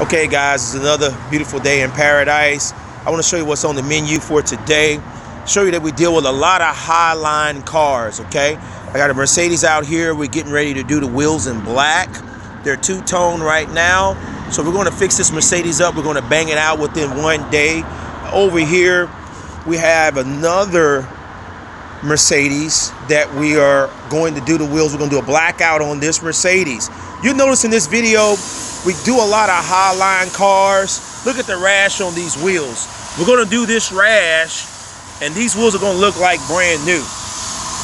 Okay guys, it's another beautiful day in paradise. I want to show you what's on the menu for today. Show you that we deal with a lot of high-line cars, okay? I got a Mercedes out here. We're getting ready to do the wheels in black. They're two-tone right now. So we're going to fix this Mercedes up. We're going to bang it out within one day. Over here, we have another Mercedes that we are going to do the wheels. We're going to do a blackout on this Mercedes. You'll notice in this video, we do a lot of high-line cars. Look at the rash on these wheels. We're going to do this rash, and these wheels are going to look like brand new.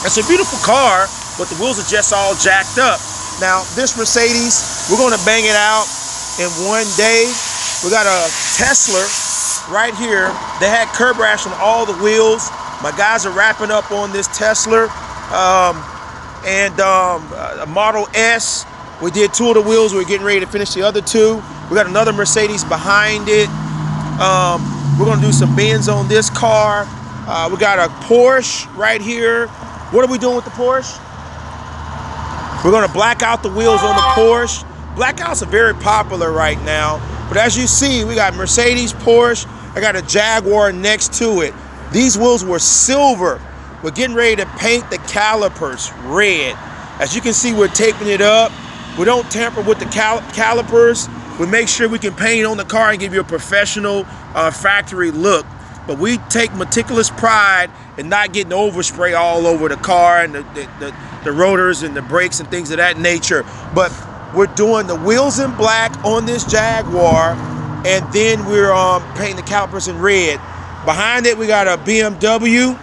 It's a beautiful car, but the wheels are just all jacked up. Now, this Mercedes, we're going to bang it out in one day. We got a Tesla right here. They had curb rash on all the wheels. My guys are wrapping up on this Tesla a Model S. We did two of the wheels. We're getting ready to finish the other two. We got another Mercedes behind it. We're going to do some bends on this car. We got a Porsche right here. What are we doing with the Porsche? We're going to black out the wheels on the Porsche. Blackouts are very popular right now. But as you see, we got Mercedes, Porsche. I got a Jaguar next to it. These wheels were silver. We're getting ready to paint the calipers red. As you can see, we're taping it up. We don't tamper with the calipers. We make sure we can paint on the car and give you a professional factory look. But we take meticulous pride in not getting overspray all over the car and the rotors and the brakes and things of that nature. But we're doing the wheels in black on this Jaguar, and then we're painting the calipers in red. Behind it, we got a BMW.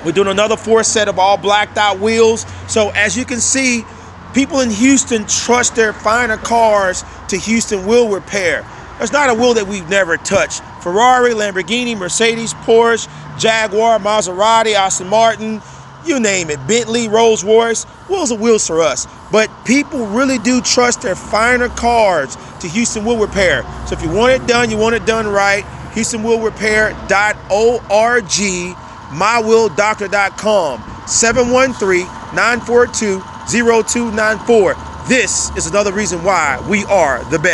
We're doing another 4 set of all blacked out wheels. So as you can see, people in Houston trust their finer cars to Houston Wheel Repair. There's not a wheel that we've never touched. Ferrari, Lamborghini, Mercedes, Porsche, Jaguar, Maserati, Aston Martin, you name it, Bentley, Rolls Royce, wheels are wheels for us. But people really do trust their finer cars to Houston Wheel Repair. So if you want it done, you want it done right, HoustonWheelRepair.org, mywheeldoctor.com, 713-942-0294. This is another reason why we are the best.